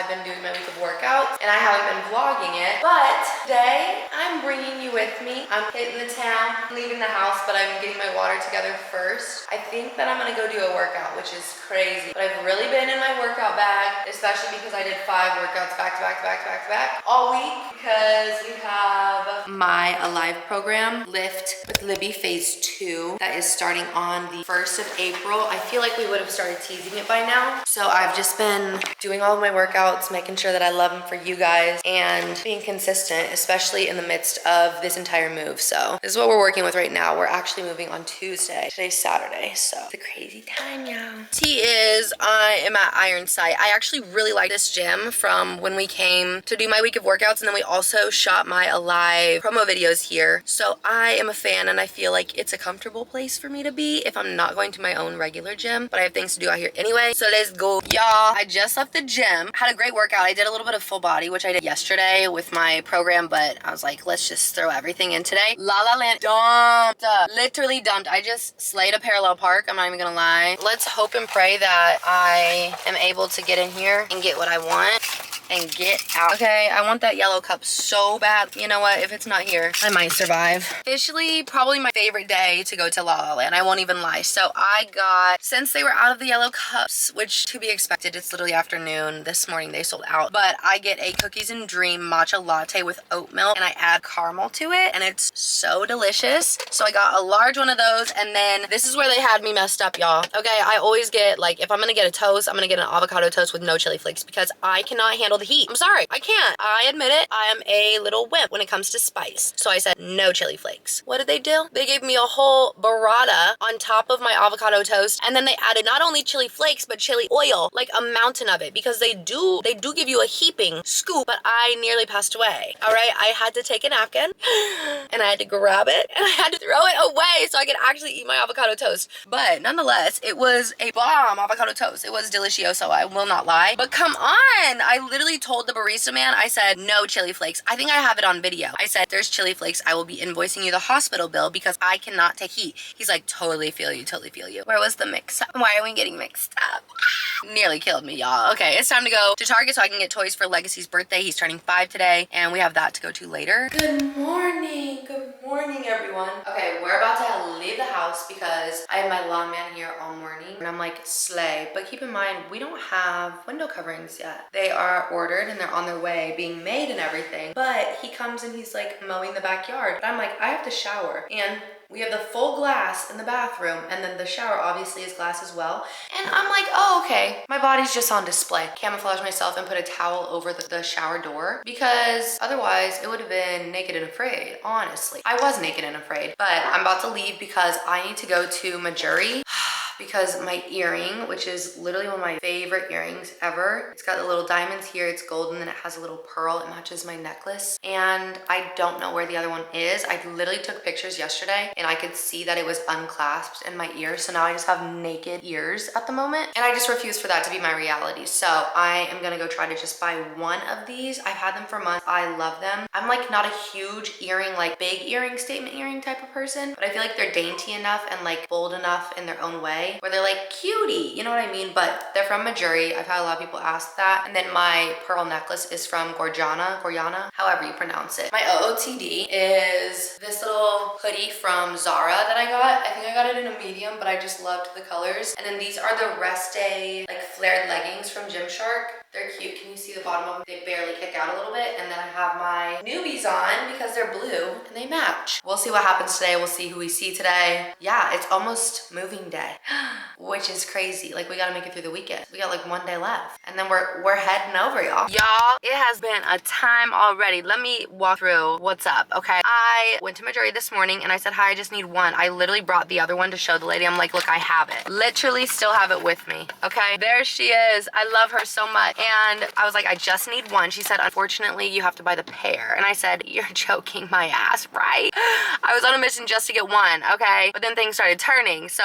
I've been doing my week of workouts and I haven't been vlogging it. But today, I'm bringing you with me. I'm hitting the town, leaving the house, but I'm getting my water together first. I think that I'm gonna go do a workout, which is crazy. But I've really been in my workout bag, especially because I did 5 workouts back to back all week, because we have my Alive program, Lift with Libby phase 2, that is starting on the 1st of April. I feel like we would have started teasing it by now. So I've just been doing all of my workouts, making sure that I love them for you guys and being consistent, especially in the midst of this entire move. So this is what we're working with right now. We're actually moving on Tuesday. Today's Saturday, so it's a crazy time, y'all. I am at Ironside. I actually really like this gym from when we came to do my week of workouts, and then we also shot my Alive promo videos here. So I am a fan, and I feel like it's a comfortable place for me to be if I'm not going to my own regular gym, but I have things to do out here anyway. So let's go. Y'all, I just left the gym. Had a great workout. I did a little bit of full body, which I did yesterday with my program, but I was like, let's just throw everything in today. La La Land dumped. Literally dumped. I just slayed a parallel park. I'm not even gonna lie. Let's hope and pray that I am able to get in here and get what I want and get out. Okay, I want that yellow cup so bad. You know what? If it's not here, I might survive. Officially, probably my favorite day to go to La La Land. I won't even lie. So I got, since they were out of the yellow cups, which to be expected, it's literally afternoon. This morning they sold out. But I get a Cookies and Dream matcha latte with oat milk, and I add caramel to it, and it's so delicious. So I got a large one of those, and then this is where they had me messed up, y'all. Okay, I always get, like, if I'm gonna get a toast, I'm gonna get an avocado toast with no chili flakes, because I cannot handle the heat. I'm sorry, I can't. I admit it. I am a little wimp when it comes to spice. So I said no chili flakes. What did they do? They gave me a whole burrata on top of my avocado toast, and then they added not only chili flakes but chili oil, like a mountain of it, because they do give you a heaping scoop. But I nearly passed away. All right, I had to take a napkin and I had to grab it and I had to throw it away so I could actually eat my avocado toast. But nonetheless, it was a bomb avocado toast. It was delicioso, I will not lie. But come on, I literally told the barista man, I said no chili flakes. I think I have it on video. I said, there's chili flakes, I will be invoicing you the hospital bill because I cannot take heat. He's like, totally feel you, totally feel you. Where was the mix up? Why are we getting mixed up? Nearly killed me, y'all. Okay, it's time to go to Target so I can get toys for Legacy's birthday. He's turning 5 today, and we have that to go to later. Good morning, everyone. Okay, we're about to leave the house because I have my lawn man here all morning, and I'm like, slay. But keep in mind, we don't have window coverings yet. They are ordered and they're on their way, being made and everything. But he comes and he's like mowing the backyard. But I'm like, I have to shower, and we have the full glass in the bathroom, and then the shower obviously is glass as well. And I'm like, oh, okay. My body's just on display. Camouflage myself and put a towel over the shower door, because otherwise it would have been naked and afraid, honestly. I was naked and afraid, but I'm about to leave because I need to go to Majuri. Because my earring, which is literally one of my favorite earrings ever, it's got the little diamonds here, it's gold, and then it has a little pearl. It matches my necklace, and I don't know where the other one is. I literally took pictures yesterday and I could see that it was unclasped in my ear, so now I just have naked ears at the moment, and I just refuse for that to be my reality. So I am gonna go try to just buy one of these. I've had them for months. I love them. I'm like not a huge earring, like big earring, statement earring type of person, but I feel like they're dainty enough and like bold enough in their own way where they're like cutie, you know what I mean? But they're from Majuri. I've had a lot of people ask that. And then my pearl necklace is from Gorjana, however you pronounce it. My OOTD is this little hoodie from Zara that I got. I think I got it in a medium, but I just loved the colors. And then these are the rest day like flared leggings from Gymshark. They're cute. Can you see the bottom of them? They barely kick out a little bit. And then I have my newbies on because they're blue and they match. We'll see what happens today. We'll see who we see today. Yeah, it's almost moving day, which is crazy. Like, we gotta make it through the weekend. We got like 1 day left, and then we're heading over, y'all. Y'all, it has been a time already. Let me walk through what's up, okay? I went to Majuri this morning and I said, hi, I just need one. I literally brought the other one to show the lady. I'm like, look, I have it. Literally still have it with me, okay? There she is. I love her so much. And I was like, I just need one. She said, unfortunately, you have to buy the pair. And I said, you're joking my ass, right? I was on a mission just to get one, okay? But then things started turning. So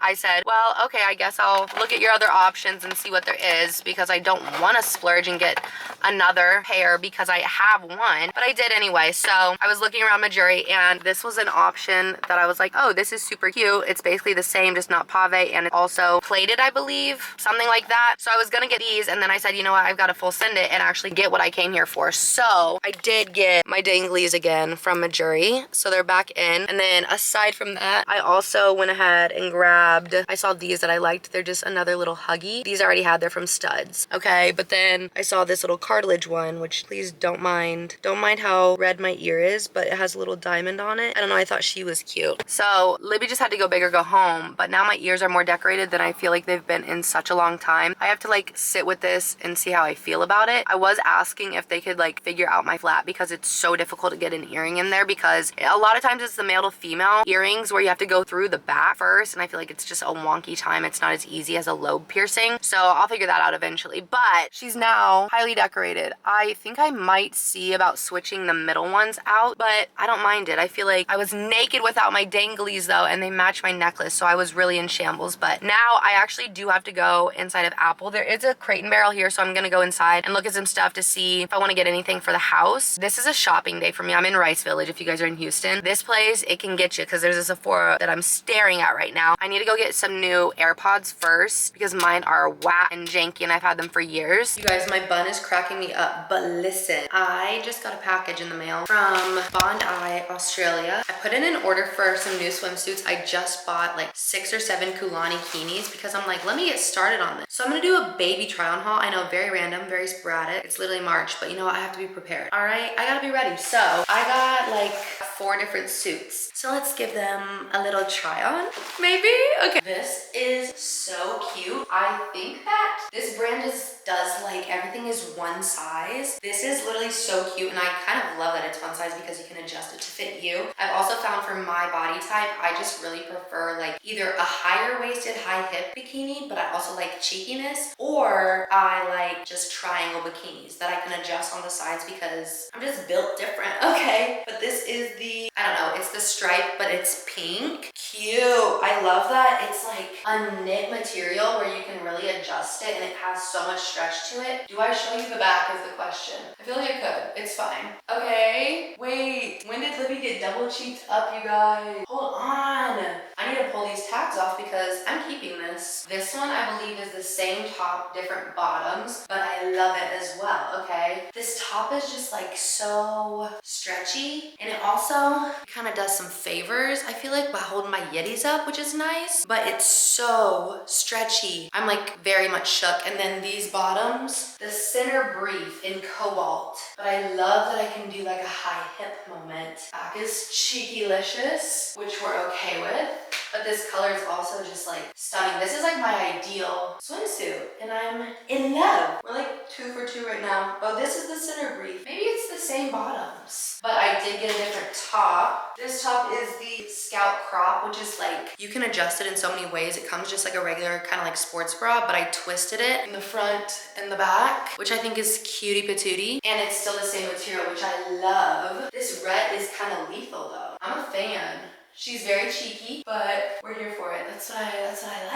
I said, well, okay, I guess I'll look at your other options and see what there is, because I don't want to splurge and get another pair because I have one. But I did anyway. So I was looking around Majuri, and this was an option that I was like, oh, this is super cute. It's basically the same, just not pave, and it's also plated, I believe, something like that. So I was gonna get these, and then I said, you know what, I've got to full send it and actually get what I came here for. So I did get my danglies again from a jury. So they're back in. And then aside from that, I also went ahead and grabbed, I saw these that I liked. They're just another little huggy. These I already had, they're from Studs. Okay, but then I saw this little cartilage one, which please don't mind. Don't mind how red my ear is, but it has a little diamond on it. I don't know, I thought she was cute. So Libby just had to go big or go home, but now my ears are more decorated than I feel like they've been in such a long time. I have to like sit with this and see how I feel about it. I was asking if they could like figure out my flat because it's so difficult to get an earring in there because a lot of times it's the male to female earrings where you have to go through the back first, and I feel like it's just a wonky time. It's not as easy as a lobe piercing. So I'll figure that out eventually, but she's now highly decorated. I think I might see about switching the middle ones out, but I don't mind it. I feel like I was naked without my danglies though, and they match my necklace, so I was really in shambles. But now I actually do have to go inside of Apple. There is a Crate and Barrel here, so I'm gonna go inside and look at some stuff to see if I want to get anything for the house. This is a shopping day for me. I'm in Rice Village if you guys are in Houston. This place, it can get you because there's a Sephora that I'm staring at right now. I need to go get some new AirPods first because mine are whack and janky and I've had them for years. You guys, my bun is cracking me up, but listen, I just got a package in the mail from Bondi, Australia. I put in an order for some new swimsuits. I just bought like 6 or 7 Kulani Kinis because I'm like, let me get started on this. So I'm gonna do a baby try on haul. I know, very random, very sporadic. It's literally March, but you know what? I have to be prepared. All right, I gotta be ready. So I got like 4 different suits. So let's give them a little try on, maybe? Okay. This is so cute. I think that this brand just does like everything is one size. This is literally so cute, and I kind of love that it's one size because you can adjust it to fit you. I've also found for my body type, I just really prefer like either a higher waisted, high hip bikini, but I also like cheekiness, or I like just triangle bikinis that I can adjust on the sides because I'm just built different. Okay, but this is the, I don't know, it's the stripe, but it's pink. Cute. I love that. It's like a knit material where you can really adjust it and it has so much stretch to it. Do I show you the back is the question. I feel like I could. It's fine. Okay. Wait. When did Libby get double cheeked up, you guys? Hold on. I need to pull these tags off because I'm keeping this. This one I believe is the same top, different bottoms, but I love it as well, okay? This top is just like so stretchy, and it also kind of does some favors, I feel like, by holding my yitties up, which is nice, but it's so stretchy. I'm like very much shook. And then these bottoms, the center brief in cobalt, but I love that I can do like a high hip moment. Back is cheeky-licious, which we're okay with. But this color is also just like stunning. This is like my ideal swimsuit, and I'm in love. We're like 2 for 2 right now. Oh, this is the center brief. Maybe it's the same bottoms, but I did get a different top. This top is the Scout Crop, which is like, you can adjust it in so many ways. It comes just like a regular kind of like sports bra, but I twisted it in the front and the back, which I think is cutie patootie. And it's still the same material, which I love. This red is kind of lethal though. I'm a fan. She's very cheeky, but we're here for it. That's what I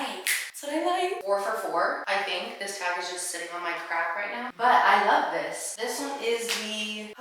like. That's what I like. 4 for 4. I think this tag is just sitting on my crack right now, but I love this. This one is the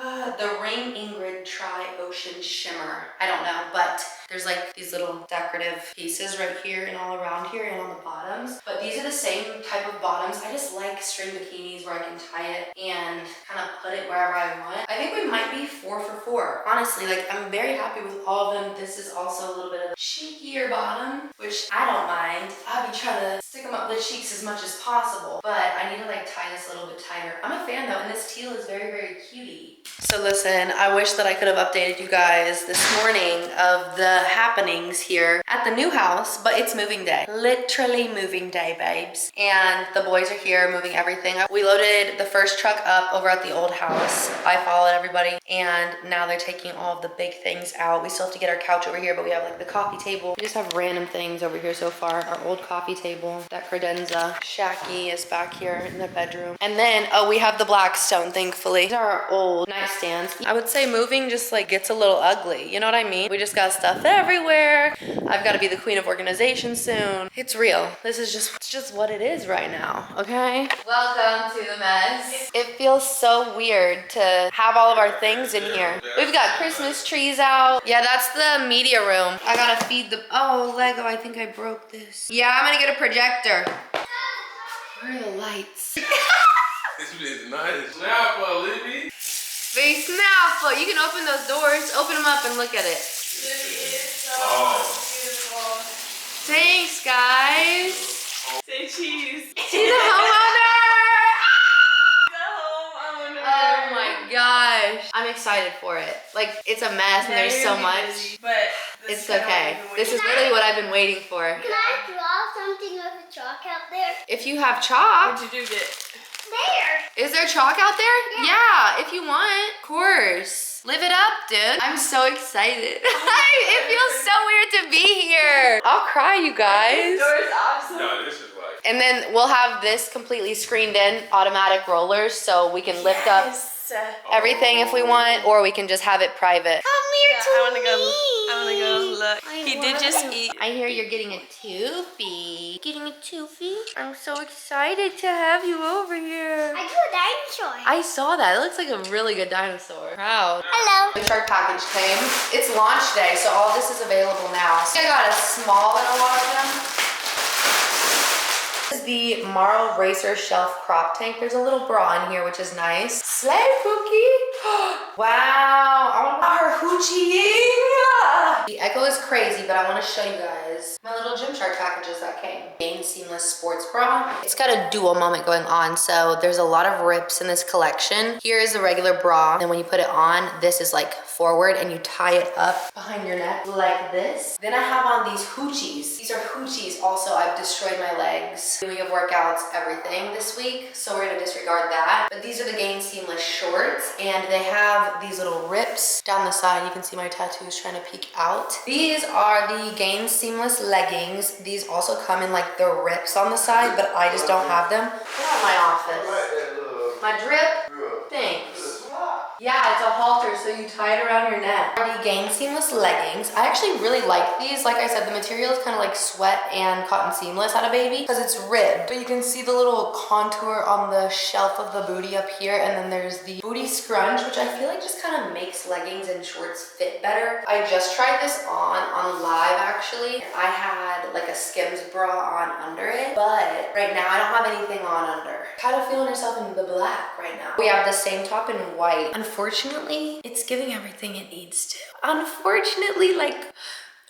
Ring Ingrid Tri-Ocean Shimmer. I don't know, but there's like these little decorative pieces right here and all around here and on the bottoms. But these are the same type of bottoms. I just like string bikinis where I can tie it and kind of put it wherever I want. I think we might be 4 for 4. Honestly, like I'm very happy with all of them. This is also a little bit of a cheekier bottom, which I don't mind. I'll be trying to stick them up the cheeks as much as possible, but I need to like tie this a little bit tighter. I'm a fan though, and this teal is very, very cutie. So listen, I wish that I could have updated you guys this morning of the happenings here at the new house, but it's moving day. Literally moving day, babes. And the boys are here moving everything. We loaded the first truck up over at the old house. I followed everybody, and now they're taking all of the big things out. We still have to get our couch over here, but we have like the coffee table. We just have random things over here so far. Our old coffee table, that credenza. Shaki is back here in the bedroom. And then, oh, we have the Blackstone, thankfully. These are our old nightstands. I would say moving just like gets a little ugly. You know what I mean? We just got stuff everywhere. I've got to be the queen of organization soon. It's real. This is just what it is right now, okay? Welcome to the mess. It feels so weird to have all of our things in here. We've got Christmas trees out. Yeah, that's the media room. I gotta feed the, oh, Lego, I think I broke this. Yeah, I'm gonna get a projector. Where are the lights? is nice. Snapper, Libby. Big snapper. You can open those doors. Open them up and look at it. Libby is so beautiful. Thanks, guys. Say cheese. She's a homeowner. The homeowner. Oh my gosh. I'm excited for it. Like, it's a mess and there's so much. Busy, but It's okay. This is really what I've been waiting for. Can I draw something with a chalk out there? If you have chalk. What'd you do, Dit? There. Is there chalk out there? Yeah, if you want. Of course. Live it up, dude. I'm so excited. It feels so weird to be here. I'll cry, you guys. This door is awesome. No, this is like. And then we'll have this completely screened in, automatic rollers, so we can lift up everything if we want, or we can just have it private. Come here to I wanna me. go. I wanna go look. He did just eat. I hear you're getting a toofy. Getting a toofy? I'm so excited to have you over here. I do a dinosaur. I saw that. It looks like a really good dinosaur. Proud. Hello. The shark package came. It's launch day, so all this is available now. So I got a small in a lot of them. This is the Marl Racer Shelf Crop Tank. There's a little bra in here, which is nice. Slay Pookie. Wow. I want her hoochie. The echo is crazy, but I want to show you guys my little Gymshark packages that came. Gain Seamless Sports Bra. It's got a dual moment going on, so there's a lot of rips in this collection. Here is the regular bra, and when you put it on, this is like forward and you tie it up behind your neck like this. Then I have on these hoochies. These are hoochies also. I've destroyed my legs doing of workouts, everything this week, so we're gonna disregard that. But these are the Gain Seamless shorts, and they have these little rips down the side. You can see my tattoos trying to peek out. These are the Gain Seamless leggings. These also come in like the rips on the side, but I just don't have them. They're at my office. My drip? Thanks. Yeah, it's a halter, so you tie it around your neck. The Gain Seamless leggings. I actually really like these. Like I said, the material is kind of like sweat and cotton seamless at a baby because it's ribbed. But you can see the little contour on the shelf of the booty up here, and then there's the booty scrunch, which I feel like just kind of makes leggings and shorts fit better. I just tried this on live actually. I had like a Skims bra on under it, but right now I don't have anything on under. Kind of feeling herself in the black right now. We have the same top in white. Unfortunately, it's giving everything it needs to. Unfortunately, like,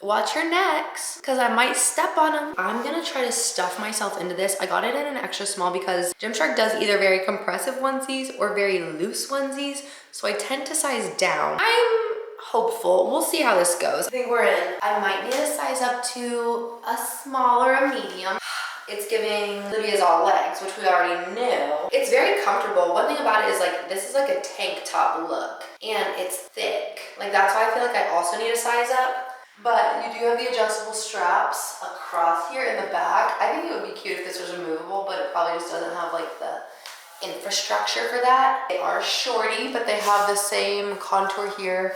watch your necks, because I might step on them. I'm gonna try to stuff myself into this. I got it in an extra small because Gymshark does either very compressive onesies or very loose onesies, so I tend to size down. I'm hopeful. We'll see how this goes. I think we're in. I might need to size up to a small or a medium. It's giving Libby is all legs, which we already knew. It's very comfortable. One thing about it is like, this is like a tank top look and it's thick. Like that's why I feel like I also need to size up. But you do have the adjustable straps across here in the back. I think it would be cute if this was removable, but it probably just doesn't have like the infrastructure for that. They are shorty, but they have the same contour here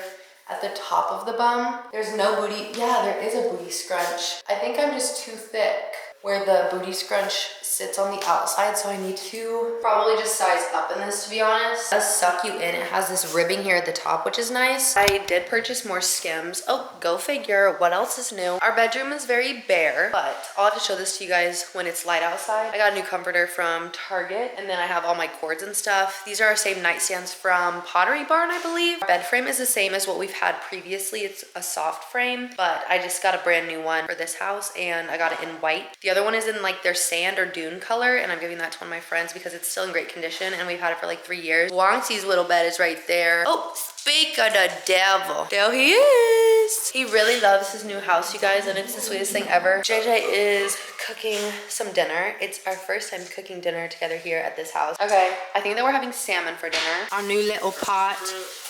at the top of the bum. There's no booty. Yeah, there is a booty scrunch. I think I'm just too thick where the booty scrunch sits on the outside, so I need to probably just size up in this, to be honest. It does suck you in. It has this ribbing here at the top, which is nice. I did purchase more Skims. Oh, go figure. What else is new? Our bedroom is very bare, but I'll have to show this to you guys when it's light outside. I got a new comforter from Target, and then I have all my cords and stuff. These are our same nightstands from Pottery Barn, I believe. Our bed frame is the same as what we've had previously. It's a soft frame, but I just got a brand new one for this house, and I got it in white. The other one is in like their sand or dune color, and I'm giving that to one of my friends because it's still in great condition and we've had it for like 3 years. Wongsy's little bed is right there. Oh, speak of the devil. There he is. He really loves his new house, you guys, and it's the sweetest thing ever. JJ is cooking some dinner. It's our first time cooking dinner together here at this house. Okay, I think that we're having salmon for dinner. Our new little pot.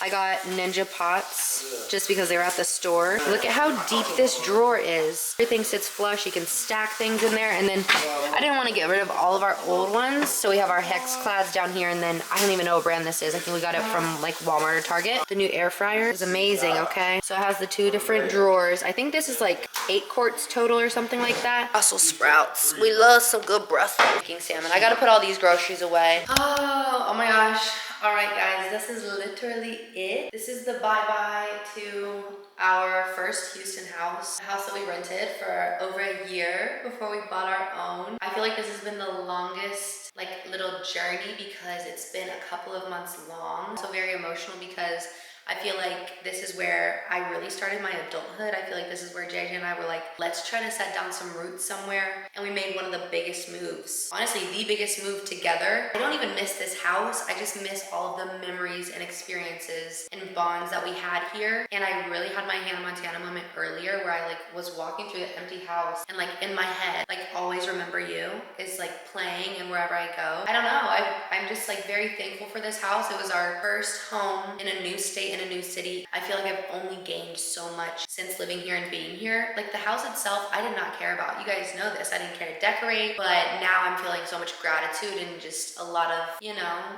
I got Ninja pots just because they were at the store. Look at how deep this drawer is. Everything sits flush. You can stack things in there, and then I didn't want to get rid of all of our old ones, so we have our hex clads down here, and then I don't even know what brand this is. I think we got it from like Walmart or Target. The new air fryer is amazing, okay? So it has the 2 different drawers. I think this is like 8 quarts total or something like that. Brussels sprouts. We love some good Brussels. Cooking salmon. I gotta put all these groceries away. Oh my gosh. All right, guys, this is literally it. This is the bye-bye to our first Houston house, a house that we rented for over a year before we bought our own. I feel like this has been the longest little journey because it's been a couple of months long. So very emotional because I feel like this is where I really started my adulthood. I feel like this is where JJ and I were like, let's try to set down some roots somewhere. And we made one of the biggest moves. Honestly, the biggest move together. I don't even miss this house. I just miss all of the memories and experiences and bonds that we had here. And I really had my Hannah Montana moment earlier where I was walking through the empty house and in my head, always remember you is playing and wherever I go. I don't know. I'm just very thankful for this house. It was our first home in a new state, in a new city. I feel like I've only gained so much since living here and being here. The house itself, I did not care about. You guys know this. I didn't care to decorate, but now I'm feeling so much gratitude and just a lot of,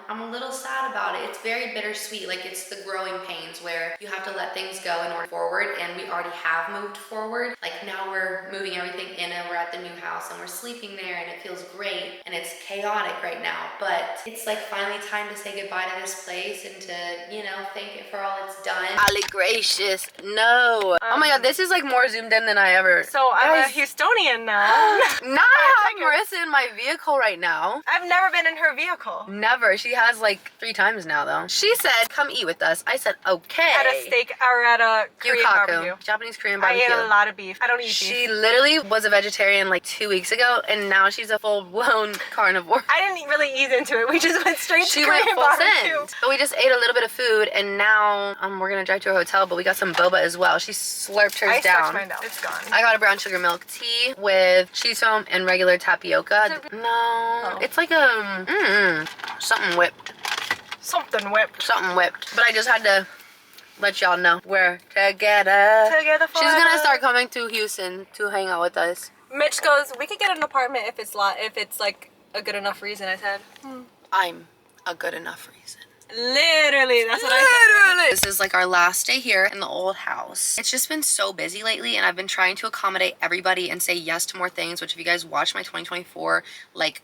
I'm a little sad about it. It's very bittersweet. It's the growing pains where you have to let things go in order forward, and we already have moved forward. Now we're moving everything in and we're at the new house and we're sleeping there and it feels great and it's chaotic right now, but it's finally time to say goodbye to this place and to, thank it for all it's done. Golly gracious, no. Oh my god, this is more zoomed in than I ever. So I'm a Houstonian now. Now I have Marissa in my vehicle right now. I've never been in her vehicle. Never. She has 3 times now though. She said, come eat with us. I said, okay. At a steak or at a Korean barbecue. Japanese Korean barbecue. I ate a lot of beef. I don't eat beef. She literally was a vegetarian 2 weeks ago, and now she's a full-blown carnivore. I didn't really ease into it. We just went straight to She Korean went full barbecue. send. But we just ate a little bit of food, and now we're gonna drive to a hotel, but we got some boba as well. She slurped hers down. I mine out. It's gone. I got a brown sugar milk tea with cheese foam and regular tapioca. No, it's something whipped. Something whipped. Something whipped. But I just had to let y'all know we're together. Together forever. She's gonna start coming to Houston to hang out with us. Mitch goes, we could get an apartment if it's a good enough reason. I said, I'm a good enough reason. Literally, that's what I said. This is our last day here in the old house. It's just been so busy lately, and I've been trying to accommodate everybody and say yes to more things, which if you guys watch my 2024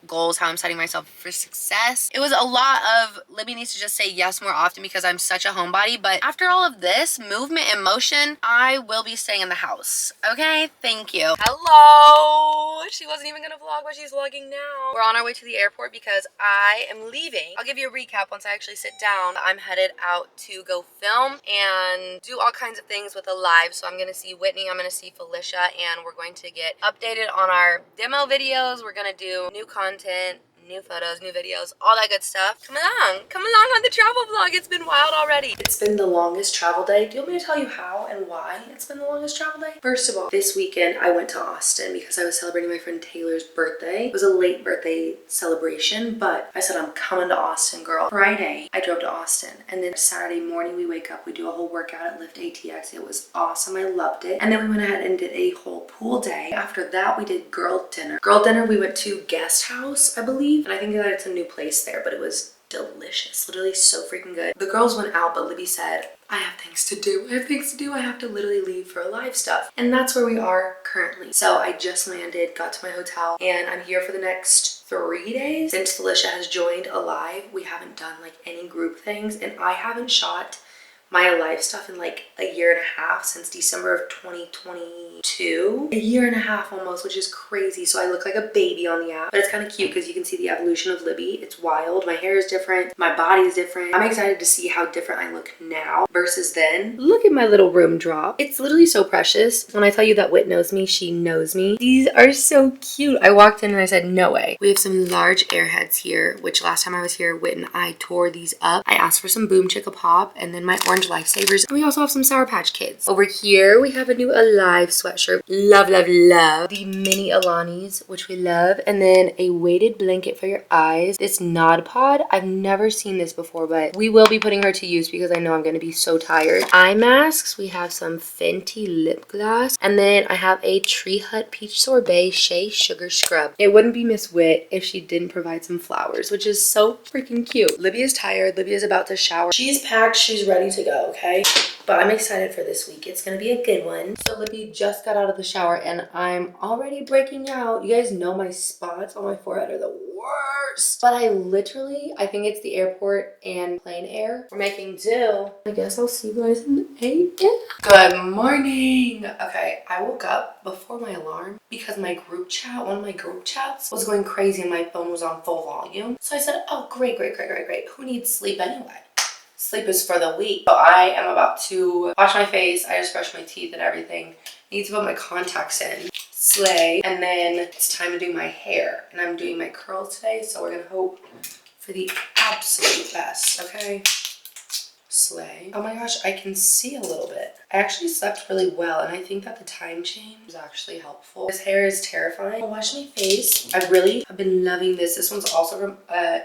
goals, how I'm setting myself for success, it was a lot of Libby needs to just say yes more often because I'm such a homebody. But after all of this movement and motion, I will be staying in the house. Okay, thank you. Hello. She wasn't even gonna vlog, but she's vlogging now. We're on our way to the airport because I am leaving. I'll give you a recap once I actually sit down. I'm headed out to go film and do all kinds of things with a live. So I'm gonna see Whitney, I'm gonna see Felicia, and we're going to get updated on our demo videos. We're gonna do new content, new photos, new videos, all that good stuff. Come along on the travel vlog. It's been wild already. It's been the longest travel day. Do you want me to tell you how and why it's been the longest travel day? First of all, this weekend I went to Austin because I was celebrating my friend Taylor's birthday. It was a late birthday celebration, but I said I'm coming to Austin, girl. Friday, I drove to Austin, and then Saturday morning we wake up, we do a whole workout at Lift ATX. It was awesome. I loved it. And then we went ahead and did a whole pool day. After that, we did girl dinner. Girl dinner, we went to Guest House, I believe. And I think that it's a new place there, but it was delicious. Literally so freaking good. The girls went out, but Libby said, I have things to do. I have things to do. I have to literally leave for live stuff. And that's where we are currently. So I just landed, got to my hotel, and I'm here for the next 3 days. Since Felicia has joined Alive, we haven't done any group things, and I haven't shot my Alive stuff in a year and a half, since December of 2022. A year and a half almost, which is crazy. So I look like a baby on the app, but it's kind of cute because you can see the evolution of Libby. It's wild. My hair is different. My body's different. I'm excited to see how different I look now versus then. Look at my little room drop. It's literally so precious. When I tell you that Whit knows me, she knows me. These are so cute. I walked in and I said, no way. We have some large airheads here, which last time I was here, Whit and I tore these up. I asked for some Boom Chicka Pop and then my orange lifesavers. And we also have some Sour Patch Kids. Over here, we have a new Alive sweatshirt. Love, love, love. The mini Alanis, which we love. And then a weighted blanket for your eyes. This Nod Pod. I've never seen this before, but we will be putting her to use because I know I'm going to be so tired. Eye masks. We have some Fenty lip gloss. And then I have a Tree Hut Peach Sorbet Shea Sugar Scrub. It wouldn't be Miss Wit if she didn't provide some flowers, which is so freaking cute. Libby is tired. Libby is about to shower. She's packed. She's ready to go, okay? But I'm excited for this week. It's gonna be a good one. So Libby just got out of the shower and I'm already breaking out. You guys know my spots on my forehead are the worst. But I think it's the airport and plane air. We're making do. I guess I'll see you guys in 8. Good morning. Okay, I woke up before my alarm because my group chat, one of my group chats was going crazy and my phone was on full volume. So I said, oh, great. Who needs sleep anyway? Sleep is for the weak. So I am about to wash my face. I just brushed my teeth and everything. Need to put my contacts in. Slay. And then it's time to do my hair. And I'm doing my curls today, so we're gonna hope for the absolute best, okay? Slay. Oh my gosh, I can see a little bit. I actually slept really well, and I think that the time change was actually helpful. This hair is terrifying. I'll wash my face. I really have been loving this. This one's also from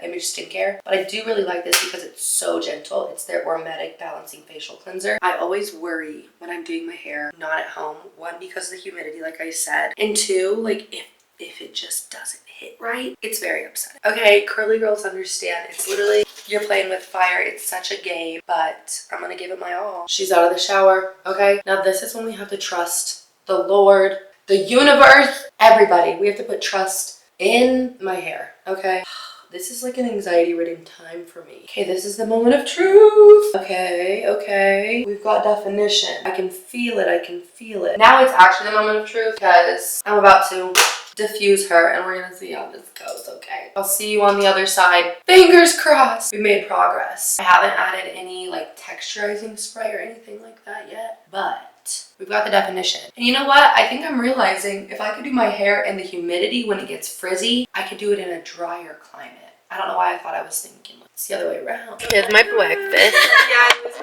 Image Skincare, but I do really like this because it's so gentle. It's their Ormetic Balancing Facial Cleanser. I always worry when I'm doing my hair, not at home. 1, because of the humidity, like I said, and 2, like if it just doesn't hit right, it's very upsetting. Okay, curly girls understand. It's literally, you're playing with fire. It's such a game, but I'm gonna give it my all. She's out of the shower, okay? Now this is when we have to trust the Lord, the universe, everybody. We have to put trust in my hair, okay? This is like an anxiety-ridden time for me. Okay, this is the moment of truth. Okay. We've got definition. I can feel it. Now it's actually the moment of truth because I'm about to diffuse her and we're gonna see how this goes, okay? I'll see you on the other side. Fingers crossed. We made progress. I haven't added any like texturizing spray or anything like that yet, but we've got the definition. And you know what? I think I'm realizing if I could do my hair in the humidity when it gets frizzy, I could do it in a drier climate. I don't know why I thought I was thinking it's the other way around. Here's my breakfast.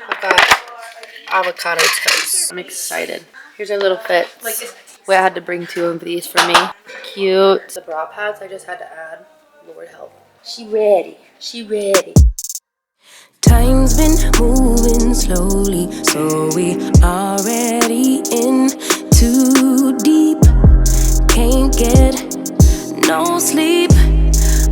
I've got avocado toast. I'm excited. Here's our little fits. Wait, I had to bring 2 of these for me. Cute. The bra pads I just had to add. Lord help. She ready. Time's been moving slowly, so we already in too deep. Can't get no sleep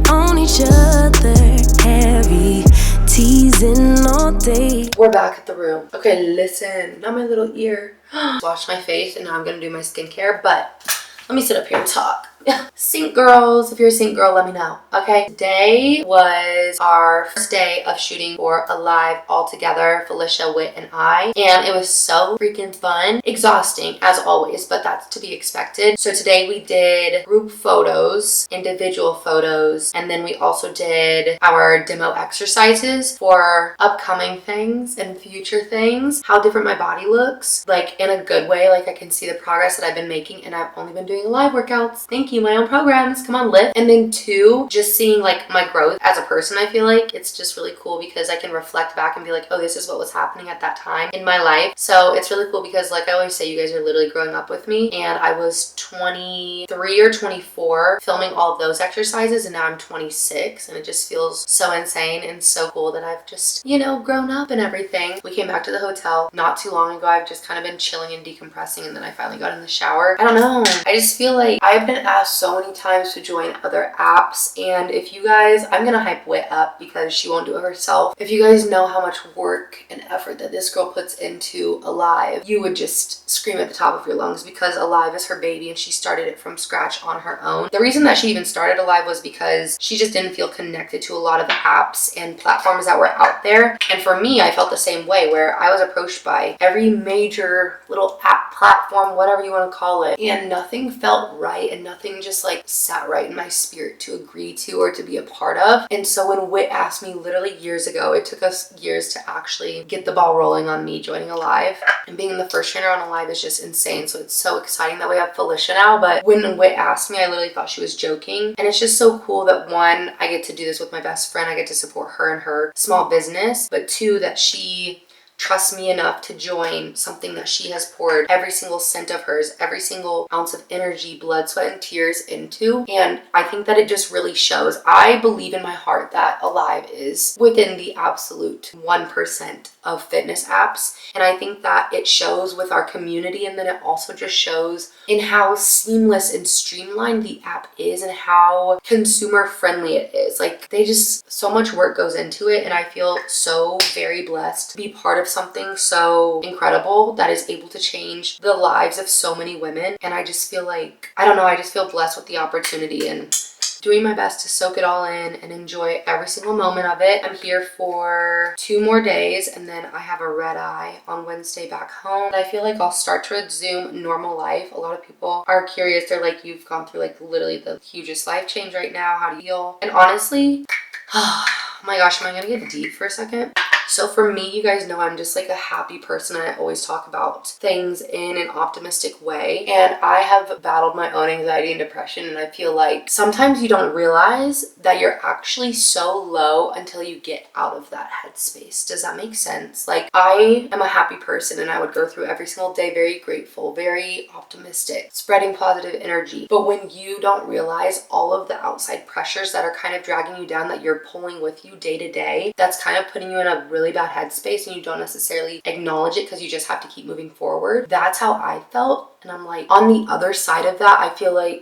on each other, heavy teasing all day. We're back at the room. Okay, listen. Now my little ear. Wash my face and now I'm gonna do my skincare, but let me sit up here and talk. Sink girls, if you're a sink girl, let me know, okay? Today was our first day of shooting for Alive all together, Felicia, Wit, and I, and it was so freaking fun. Exhausting, as always, but that's to be expected. So today we did group photos, individual photos, and then we also did our demo exercises for upcoming things and future things, how different my body looks, like in a good way, like I can see the progress that I've been making, and I've only been doing Alive workouts. Thank you, my own programs. Come on, lift. And then 2, just seeing like my growth as a person. I feel like it's just really cool because I can reflect back and be like, oh, this is what was happening at that time in my life. So it's really cool because like I always say, you guys are literally growing up with me, and I was 23 or 24 filming all of those exercises, and now I'm 26, and it just feels so insane and so cool that I've just, you know, grown up and everything. We came back to the hotel not too long ago. I've just kind of been chilling and decompressing, and then I finally got in the shower. I don't know. I just feel like I've been asked so many times to join other apps, and if you guys, I'm gonna hype Wit up because she won't do it herself. If you guys know how much work and effort that this girl puts into Alive, you would just scream at the top of your lungs because Alive is her baby and she started it from scratch on her own. The reason that she even started Alive was because she just didn't feel connected to a lot of the apps and platforms that were out there. And for me, I felt the same way, where I was approached by every major little app platform, whatever you want to call it, and nothing felt right and nothing just like sat right in my spirit to agree to or to be a part of. And so when Wit asked me literally years ago, it took us years to actually get the ball rolling on me joining Alive, and being the first trainer on Alive is just insane. So it's so exciting that we have Felicia now. But when Wit asked me, I literally thought she was joking, and it's just so cool that 1, I get to do this with my best friend, I get to support her and her small business, but 2, that she trust me enough to join something that she has poured every single cent of hers, every single ounce of energy, blood, sweat, and tears into. And I think that it just really shows. I believe in my heart that Alive is within the absolute 1% of fitness apps. And I think that it shows with our community, and then it also just shows in how seamless and streamlined the app is and how consumer friendly it is. Like, they just, so much work goes into it, and I feel so very blessed to be part of something so incredible that is able to change the lives of so many women. And I just feel like, I don't know, I just feel blessed with the opportunity and doing my best to soak it all in and enjoy every single moment of it. I'm here for 2 more days, and then I have a red eye on Wednesday back home. I feel like I'll start to resume normal life. A lot of people are curious. They're like, you've gone through like literally the hugest life change right now. How do you feel? And honestly, oh my gosh, am I gonna get deep for a second? So for me, you guys know I'm just like a happy person. I always talk about things in an optimistic way. And I have battled my own anxiety and depression. And I feel like sometimes you don't realize that you're actually so low until you get out of that headspace. Does that make sense? Like, I am a happy person, and I would go through every single day very grateful, very optimistic, spreading positive energy. But when you don't realize all of the outside pressures that are kind of dragging you down, that you're pulling with you day to day, that's kind of putting you in a really bad headspace, and you don't necessarily acknowledge it because you just have to keep moving forward. That's how I felt. And I'm like, on the other side of that, I feel like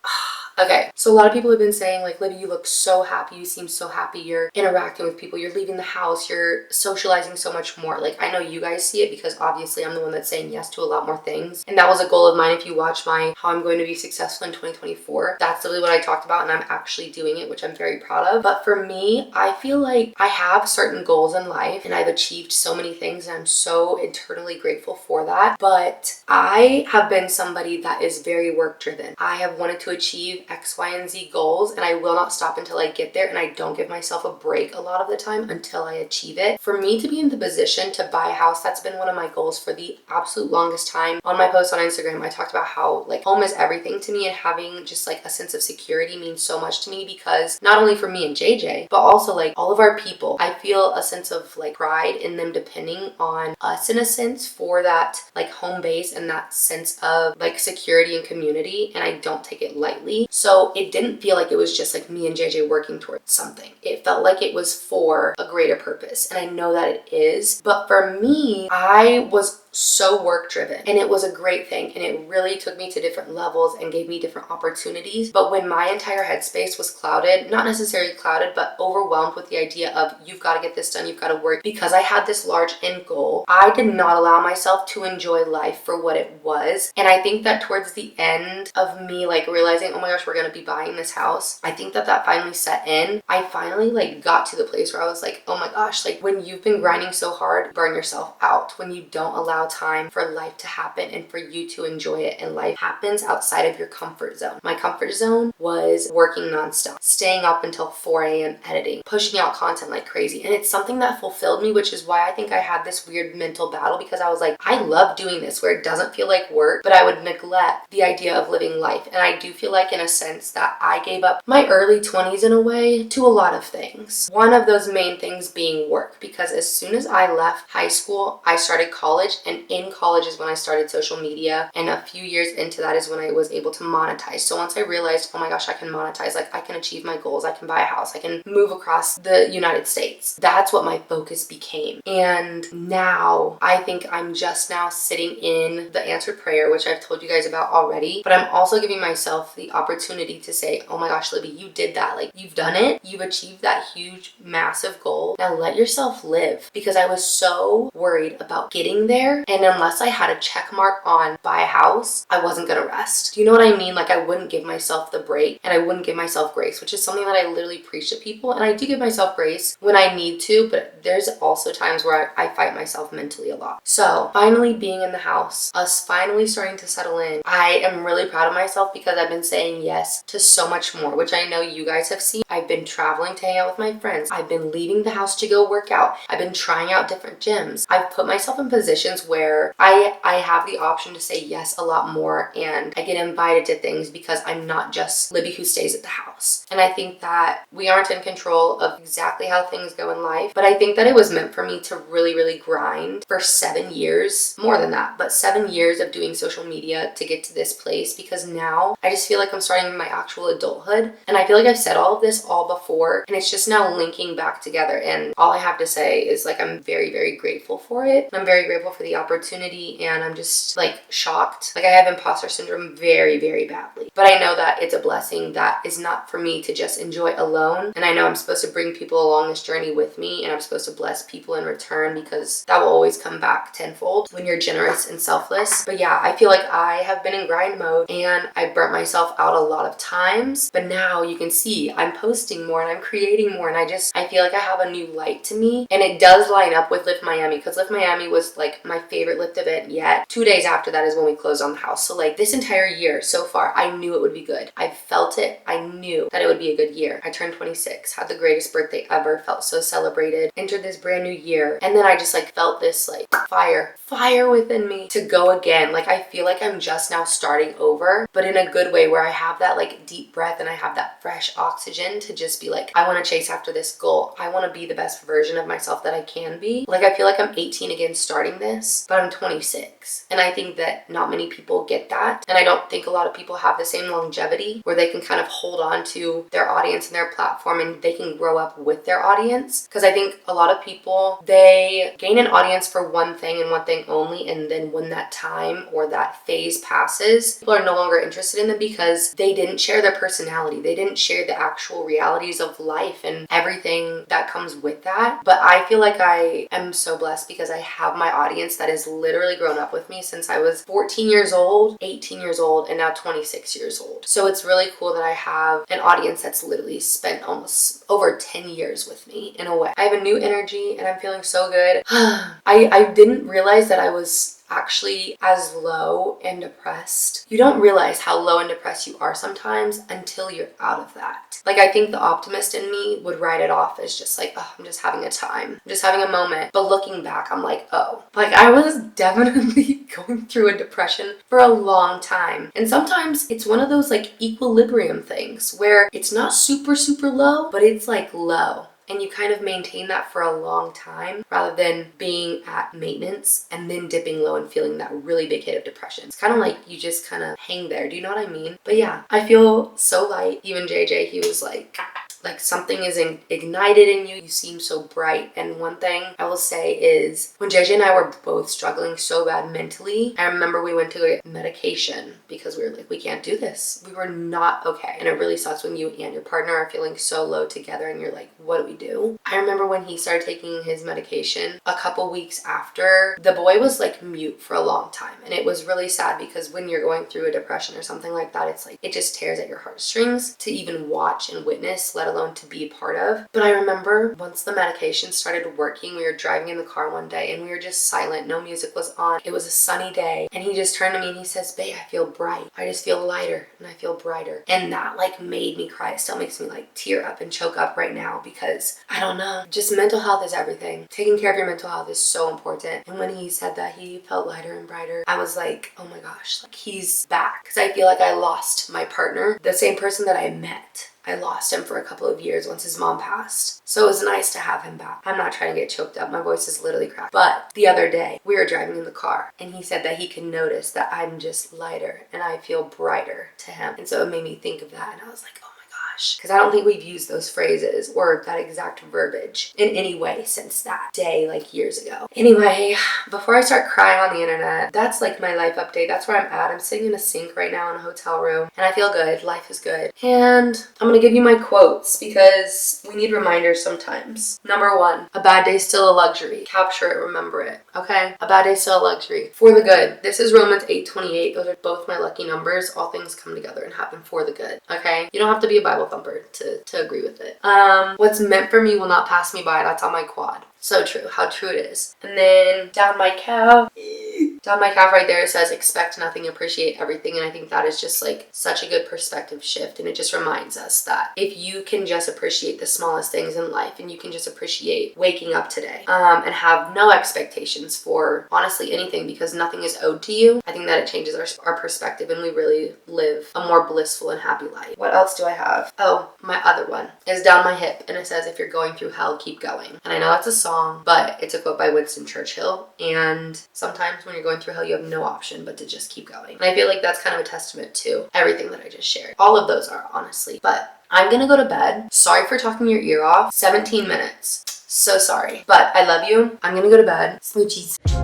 okay, so a lot of people have been saying like, Libby, you look so happy, you seem so happy, you're interacting with people, you're leaving the house, you're socializing so much more. Like, I know you guys see it because obviously I'm the one that's saying yes to a lot more things, and that was a goal of mine. If you watch my how I'm going to be successful in 2024, that's really what I talked about, and I'm actually doing it, which I'm very proud of. But for me, I feel like I have certain goals in life, and I've achieved so many things, and I'm so internally grateful for that. But I have been somebody that is very work driven. I have wanted to achieve X, Y, and Z goals, and I will not stop until I get there, and I don't give myself a break a lot of the time until I achieve it. For me to be in the position to buy a house, that's been one of my goals for the absolute longest time. On my post on Instagram, I talked about how like home is everything to me, and having just like a sense of security means so much to me, because not only for me and JJ, but also like all of our people, I feel a sense of like pride in them depending on us in a sense for that like home base and that sense of like security and community, and I don't take it lightly. So it didn't feel like it was just like me and JJ working towards something. It felt like it was for a greater purpose, and I know that it is. But for me, I was so work driven, and it was a great thing, and it really took me to different levels and gave me different opportunities. But when my entire headspace was clouded, not necessarily clouded, but overwhelmed with the idea of you've got to get this done, you've got to work, because I had this large end goal, I did not allow myself to enjoy life for what it was. And I think that towards the end of me like realizing, oh my gosh, we're going to be buying this house, I think that that finally set in. I finally like got to the place where I was like, oh my gosh, like when you've been grinding so hard, burn yourself out. When you don't allow time for life to happen and for you to enjoy it, and life happens outside of your comfort zone. My comfort zone was working nonstop, staying up until 4 a.m. editing, pushing out content like crazy. And it's something that fulfilled me, which is why I think I had this weird mental battle, because I was like, I love doing this where it doesn't feel like work, but I would neglect the idea of living life. And I do feel like in a sense that I gave up my early 20s in a way to a lot of things. One of those main things being work, because as soon as I left high school, I started college, and in college is when I started social media, and a few years into that is when I was able to monetize. So once I realized, oh my gosh, I can monetize, like I can achieve my goals, I can buy a house, I can move across the United States. That's what my focus became. And now I think I'm just now sitting in the answered prayer, which I've told you guys about already, but I'm also giving myself the opportunity to say, oh my gosh, Libby, you did that. Like, you've done it. You've achieved that huge, massive goal. Now let yourself live, because I was so worried about getting there, and unless I had a check mark on buy a house, I wasn't gonna rest. Do you know what I mean? Like, I wouldn't give myself the break, and I wouldn't give myself grace, which is something that I literally preach to people. And I do give myself grace when I need to, but there's also times where I fight myself mentally a lot. So finally being in the house, us finally starting to settle in, I am really proud of myself, because I've been saying yes to so much more, which I know you guys have seen. I've been traveling to hang out with my friends. I've been leaving the house to go work out. I've been trying out different gyms. I've put myself in positions where I have the option to say yes a lot more, and I get invited to things because I'm not just Libby who stays at the house. And I think that we aren't in control of exactly how things go in life, but I think that it was meant for me to really, really grind for 7 years, more than that, but 7 years of doing social media to get to this place, because now I just feel like I'm starting my actual adulthood. And I feel like I've said all of this all before, and it's just now linking back together. And all I have to say is like, I'm very, very grateful for it. I'm very grateful for the opportunity, and I'm just like shocked. Like, I have imposter syndrome very, very badly, but I know that it's a blessing that is not for me to just enjoy alone. And I know I'm supposed to bring people along this journey with me, and I'm supposed to bless people in return, because that will always come back tenfold when you're generous and selfless. But yeah, I feel like I have been in grind mode, and I burnt myself out a lot of times, but now you can see I'm posting more and I'm creating more, and I feel like I have a new light to me. And it does line up with Lift Miami, because Lift Miami was like my favorite Lift event yet. 2 days after that is when we closed on the house. So like this entire year so far, I knew it would be good. I felt it. I knew that it would be a good year. I turned 26, had the greatest birthday ever, felt so celebrated, entered this brand new year, and then I just like felt this like fire within me to go again. Like, I feel like I'm just now starting over, but in a good way, where I have that like deep breath and I have that fresh oxygen to just be like, I want to chase after this goal. I want to be the best version of myself that I can be. Like, I feel like I'm 18 again starting this, but I'm 26. And I think that not many people get that. And I don't think a lot of people have the same longevity where they can kind of hold on to their audience and their platform, and they can grow up with their audience. Because I think a lot of people, they gain an audience for one thing and one thing only, and then when that time or that phase passes, people are no longer interested in them because they didn't share their personality. They didn't share the actual realities of life and everything that comes with that. But I feel like I am so blessed because I have my audience that has literally grown up with me since I was 14 years old, 18 years old, and now 26 years old. So it's really cool that I have an audience that's literally spent almost over 10 years with me in a way. I have a new energy and I'm feeling so good. I didn't realize that I was actually as low and depressed. You don't realize how low and depressed you are sometimes until you're out of that. Like, I think the optimist in me would write it off as just like, oh, I'm just having a time. I'm just having a moment. But looking back, I'm like, oh, like I was definitely going through a depression for a long time. And sometimes it's one of those like equilibrium things where it's not super, super low, but it's like low. And you kind of maintain that for a long time rather than being at maintenance and then dipping low and feeling that really big hit of depression. It's kind of like you just kind of hang there. Do you know what I mean? But yeah, I feel so light. Even JJ, he was like something is ignited in you. You seem so bright. And one thing I will say is when JJ and I were both struggling so bad mentally, I remember we went to get medication because we were like, we can't do this. We were not okay. And it really sucks when you and your partner are feeling so low together and you're like, what do we do? I remember when he started taking his medication a couple weeks after, the boy was like mute for a long time. And it was really sad because when you're going through a depression or something like that, it's like, it just tears at your heartstrings to even watch and witness, let alone to be a part of. But I remember once the medication started working, we were driving in the car one day and we were just silent. No music was on. It was a sunny day. And he just turned to me and he says, babe, I feel bright. I just feel lighter and I feel brighter. And that like made me cry. It still makes me like tear up and choke up right now because I don't know. Just mental health is everything. Taking care of your mental health is so important. And when he said that he felt lighter and brighter, I was like, oh my gosh, like he's back. Because I feel like I lost my partner, the same person that I met. I lost him for a couple of years once his mom passed. So it was nice to have him back. I'm not trying to get choked up. My voice is literally cracked. But the other day, we were driving in the car and he said that he can notice that I'm just lighter and I feel brighter to him. And so it made me think of that. And I was like, oh my gosh. Because I don't think we've used those phrases or that exact verbiage in any way since that day, like years ago. Anyway, before I start crying on the internet, that's like my life update. That's where I'm at. I'm sitting in a sink right now in a hotel room and I feel good. Life is good. And I'm gonna give you my quotes because we need reminders sometimes. Number 1, a bad day's still a luxury. Capture it, remember it, okay? A bad day's still a luxury. For the good. This is Romans 8:28. Those are both my lucky numbers. All things come together and happen for the good, okay? You don't have to be a Bible thumper to agree with it. What's meant for me will not pass me by. That's on my quad. So true. How true it is. And then down my calf right there, it says expect nothing, appreciate everything. And I think that is just like such a good perspective shift. And it just reminds us that if you can just appreciate the smallest things in life and you can just appreciate waking up today and have no expectations for honestly anything because nothing is owed to you, I think that it changes our perspective and we really live a more blissful and happy life. What else do I have? Oh, my other one is down my hip and it says if you're going through hell, keep going. And I know that's a song, but it's a quote by Winston Churchill. And sometimes when you're going going through hell, you have no option but to just keep going. And I feel like that's kind of a testament to everything that I just shared. All of those are, honestly. But I'm gonna go to bed. Sorry for talking your ear off. 17 minutes. So sorry. But I love you. I'm gonna go to bed. Smoochies.